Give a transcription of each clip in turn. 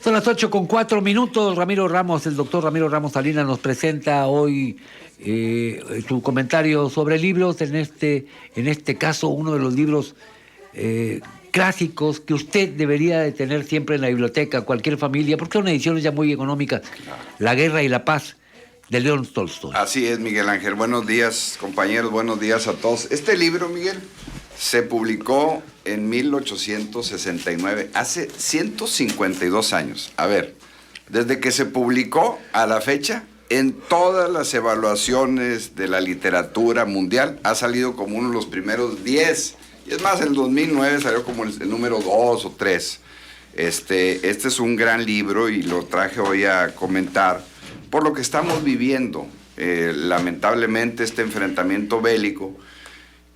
Son las 8:04. Ramiro Ramos, el doctor Ramiro Ramos Salinas nos presenta hoy su comentario sobre libros, en este caso uno de los libros clásicos que usted debería de tener siempre en la biblioteca, cualquier familia, porque son ediciones ya muy económicas, La Guerra y la Paz, de León Tolstoy. Así es, Miguel Ángel. Buenos días, compañeros, buenos días a todos. Este libro, Miguel, se publicó en 1869, hace 152 años. A ver, desde que se publicó a la fecha, en todas las evaluaciones de la literatura mundial, ha salido como uno de los primeros 10. Y es más, en el 2009 salió como el número 2 o 3. Este es un gran libro y lo traje hoy a comentar por lo que estamos viviendo. Lamentablemente, este enfrentamiento bélico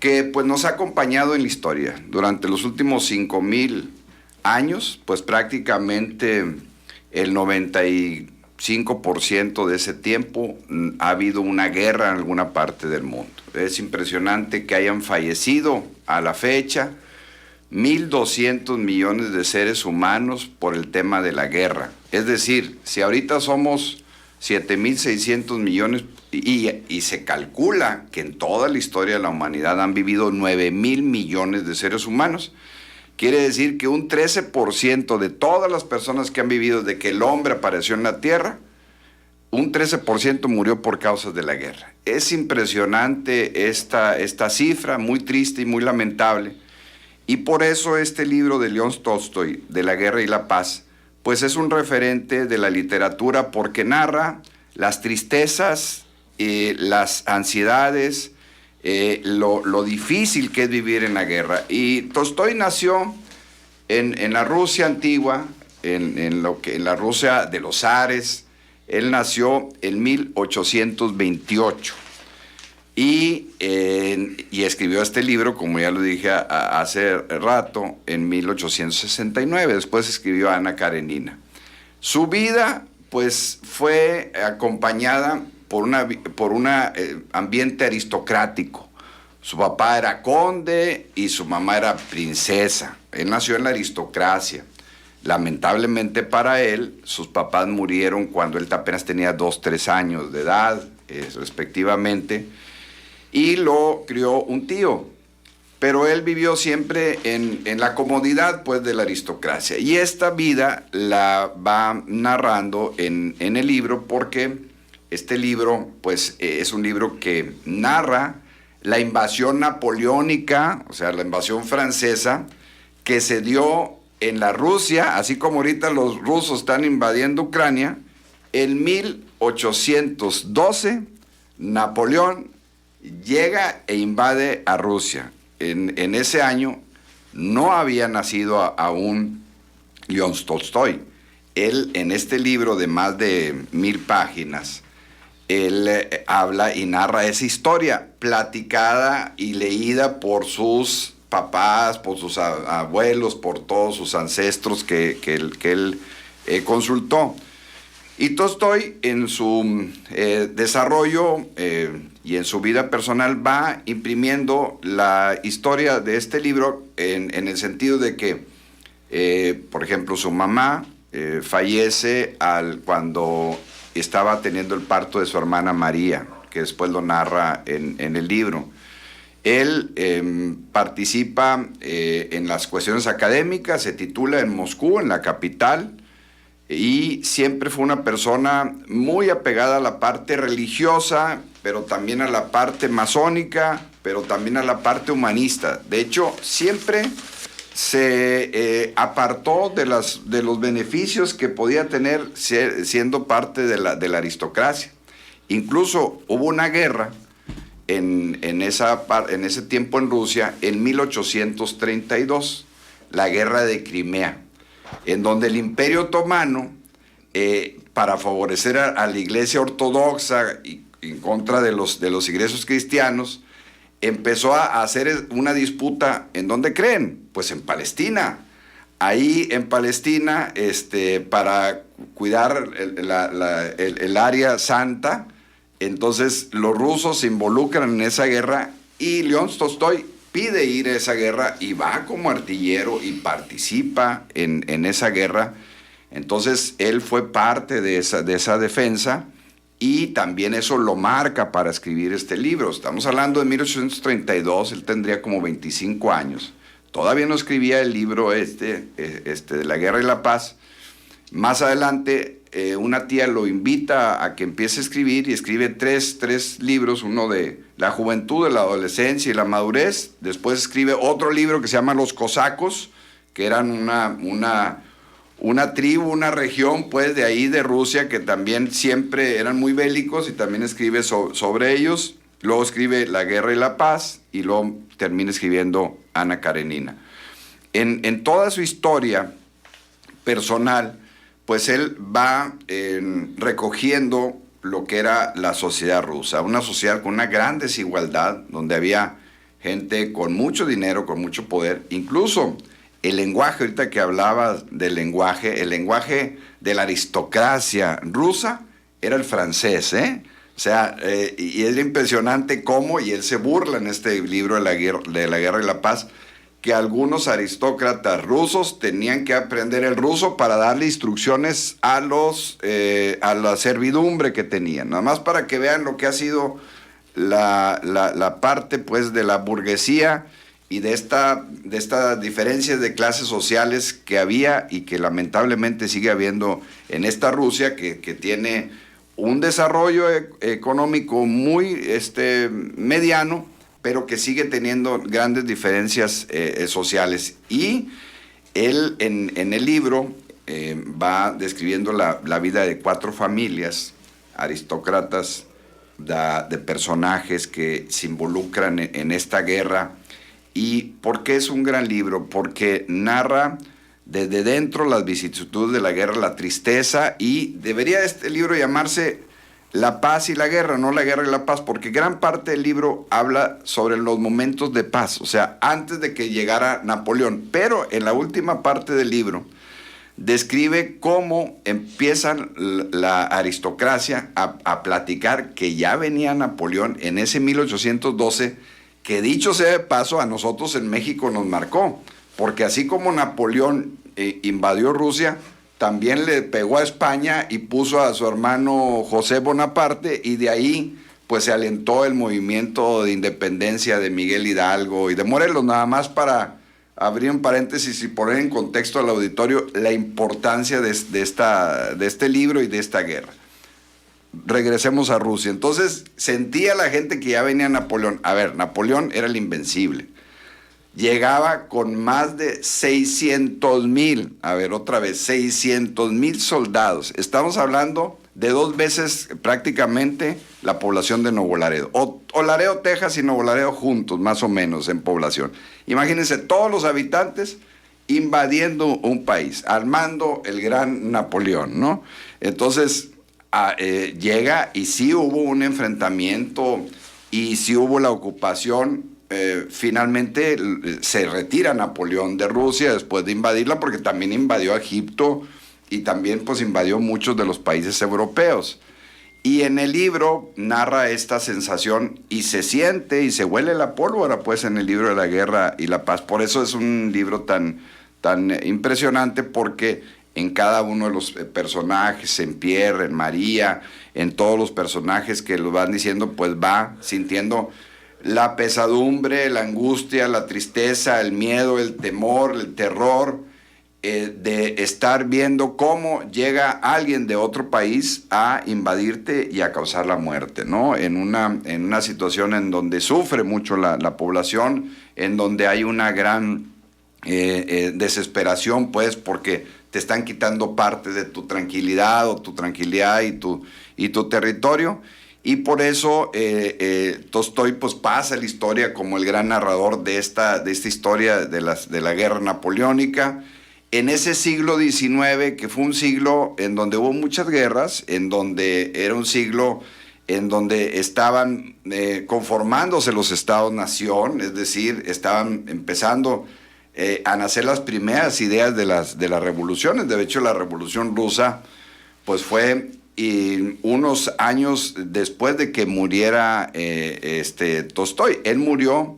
que pues nos ha acompañado en la historia. Durante los últimos 5,000 años, pues prácticamente el 95% de ese tiempo ha habido una guerra en alguna parte del mundo. Es impresionante que hayan fallecido a la fecha 1,200 millones de seres humanos por el tema de la guerra. Es decir, si ahorita somos 7,600 millones y se calcula que en toda la historia de la humanidad han vivido 9,000 millones de seres humanos, quiere decir que un 13% de todas las personas que han vivido desde que el hombre apareció en la Tierra, un 13% murió por causas de la guerra. Es impresionante esta cifra, muy triste y muy lamentable, y por eso este libro de León Tolstoy, de La Guerra y la Paz, pues es un referente de la literatura porque narra las tristezas, las ansiedades, lo difícil que es vivir en la guerra. Y Tolstoy nació en la Rusia antigua, en la Rusia de los zares. Él nació en 1828 y escribió este libro, como ya lo dije hace rato, en 1869. Después escribió Ana Karenina. Su vida pues fue acompañada por un ambiente aristocrático. Su papá era conde y su mamá era princesa. Él nació en la aristocracia. Lamentablemente para él, sus papás murieron cuando él apenas tenía 2, 3 años de edad, respectivamente, y lo crió un tío. Pero él vivió siempre en la comodidad, pues, de la aristocracia. Y esta vida la va narrando en el libro, porque este libro, pues, es un libro que narra la invasión napoleónica, o sea, la invasión francesa, que se dio en la Rusia, así como ahorita los rusos están invadiendo Ucrania. En 1812, Napoleón llega e invade a Rusia. En ese año no había nacido aún León Tolstoy. Él, en este libro de más de 1,000 páginas, él habla y narra esa historia, platicada y leída por sus papás, por sus abuelos, por todos sus ancestros que él consultó. Y Tolstoy, en su desarrollo y en su vida personal, va imprimiendo la historia de este libro en el sentido de que, por ejemplo, su mamá fallece cuando estaba teniendo el parto de su hermana María, que después lo narra en el libro. Él participa en las cuestiones académicas, se titula en Moscú, en la capital, y siempre fue una persona muy apegada a la parte religiosa, pero también a la parte masónica, pero también a la parte humanista. De hecho, siempre se apartó de los beneficios que podía tener siendo parte de la aristocracia. Incluso hubo una guerra en ese tiempo en Rusia, en 1832, la guerra de Crimea, en donde el Imperio Otomano, para favorecer a la Iglesia Ortodoxa y en contra de los ingresos cristianos, empezó a hacer una disputa. ¿En dónde creen? Pues en Palestina. Ahí en Palestina, para cuidar el área santa, entonces los rusos se involucran en esa guerra y León Tolstoy pide ir a esa guerra y va como artillero y participa en esa guerra Entonces, él fue parte de esa defensa y también eso lo marca para escribir este libro. Estamos hablando de 1832, él tendría como 25 años. Todavía no escribía el libro de La Guerra y la Paz. Más adelante, una tía lo invita a que empiece a escribir y escribe tres libros, uno de la juventud, de la adolescencia y la madurez. Después escribe otro libro que se llama Los Cosacos, que eran una tribu, una región, pues, de ahí de Rusia, que también siempre eran muy bélicos, y también escribe sobre ellos. Luego escribe La Guerra y la Paz, y luego termina escribiendo Ana Karenina. En toda su historia personal, pues él va recogiendo lo que era la sociedad rusa, una sociedad con una gran desigualdad, donde había gente con mucho dinero, con mucho poder, incluso el lenguaje, ahorita que hablaba del lenguaje, el lenguaje de la aristocracia rusa era el francés, ¿eh? O sea, y es impresionante cómo, y él se burla en este libro de la Guerra y la Paz, que algunos aristócratas rusos tenían que aprender el ruso para darle instrucciones a la servidumbre que tenían. Nada más para que vean lo que ha sido la parte, pues, de la burguesía y de estas diferencias de clases sociales que había y que lamentablemente sigue habiendo en esta Rusia, que tiene un desarrollo económico muy mediano, pero que sigue teniendo grandes diferencias sociales. Y él en el libro va describiendo la vida de 4 familias aristócratas, de personajes que se involucran en esta guerra. ¿Y por qué es un gran libro? Porque narra desde dentro las vicisitudes de la guerra, la tristeza, y debería este libro llamarse La Paz y la Guerra, no La Guerra y la Paz, porque gran parte del libro habla sobre los momentos de paz, o sea, antes de que llegara Napoleón. Pero en la última parte del libro describe cómo empiezan la aristocracia a platicar que ya venía Napoleón en ese 1812, que dicho sea de paso, a nosotros en México nos marcó, porque así como Napoleón invadió Rusia, también le pegó a España y puso a su hermano José Bonaparte, y de ahí pues se alentó el movimiento de independencia de Miguel Hidalgo y de Morelos. Nada más para abrir un paréntesis y poner en contexto al auditorio la importancia de este libro y de esta guerra. Regresemos a Rusia. Entonces sentía la gente que ya venía Napoleón. A ver, Napoleón era el invencible. Llegaba con más de 600,000, a ver otra vez, 600,000 soldados. Estamos hablando de 2 veces prácticamente la población de Nuevo Laredo. O Laredo, Texas y Nuevo Laredo juntos, más o menos, en población. Imagínense todos los habitantes invadiendo un país, armando el gran Napoleón, ¿no? Entonces llega, y sí hubo un enfrentamiento y sí hubo la ocupación. Finalmente se retira Napoleón de Rusia después de invadirla, porque también invadió a Egipto y también pues invadió muchos de los países europeos. Y en el libro narra esta sensación y se siente y se huele la pólvora, pues, en el libro de La Guerra y la Paz. Por eso es un libro tan impresionante, porque en cada uno de los personajes, en Pierre, en María, en todos los personajes que lo van diciendo, pues va sintiendo la pesadumbre, la angustia, la tristeza, el miedo, el temor, el terror, de estar viendo cómo llega alguien de otro país a invadirte y a causar la muerte, ¿no? En una situación en donde sufre mucho la población, en donde hay una gran desesperación, pues, porque te están quitando parte de tu tranquilidad, o tu tranquilidad y tu territorio. Y por eso Tolstói pues pasa la historia como el gran narrador de esta historia de la guerra napoleónica. En ese siglo XIX, que fue un siglo en donde hubo muchas guerras, en donde era un siglo en donde estaban conformándose los estados-nación, es decir, estaban empezando a nacer las primeras ideas de las revoluciones. De hecho, la Revolución Rusa pues fue unos años después de que muriera Tolstói. Él murió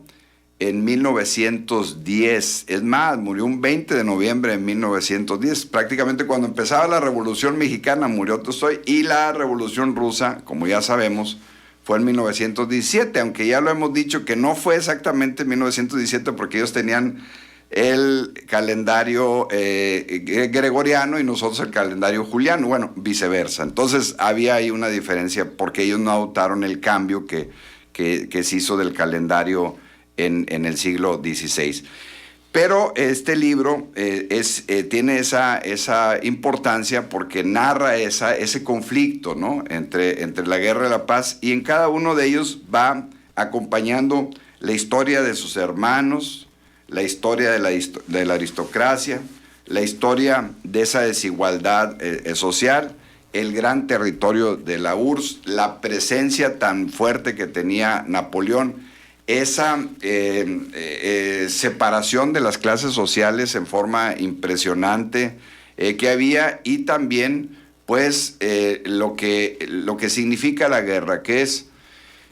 en 1910. Es más, murió un 20 de noviembre de 1910. Prácticamente cuando empezaba la Revolución Mexicana murió Tolstói, y la Revolución Rusa, como ya sabemos, fue en 1917, aunque ya lo hemos dicho que no fue exactamente en 1917 porque ellos tenían el calendario gregoriano y nosotros el calendario juliano, bueno, viceversa. Entonces había ahí una diferencia porque ellos no adoptaron el cambio que se hizo del calendario en el siglo XVI. Pero este libro tiene esa importancia porque narra ese conflicto, ¿no?, entre la guerra y la paz, y en cada uno de ellos va acompañando la historia de sus hermanos, la historia de la aristocracia, la historia de esa desigualdad social, el gran territorio de la URSS, la presencia tan fuerte que tenía Napoleón, esa separación de las clases sociales en forma impresionante que había, y también pues lo que significa la guerra, que es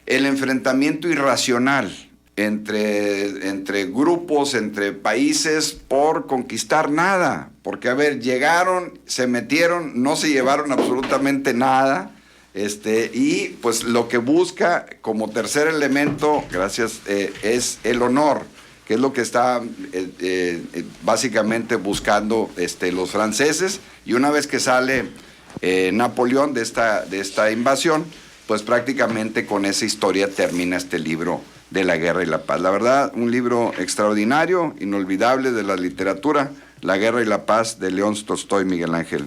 el enfrentamiento irracional entre grupos, entre países, por conquistar nada. Porque, a ver, llegaron, se metieron, no se llevaron absolutamente nada, y pues lo que busca como tercer elemento, gracias, es el honor, que es lo que está básicamente buscando los franceses. Y una vez que sale Napoleón de esta invasión, pues prácticamente con esa historia termina este libro de la guerra y la paz. La verdad, un libro extraordinario, inolvidable de la literatura, La guerra y la paz, de León Tolstói, Miguel Ángel.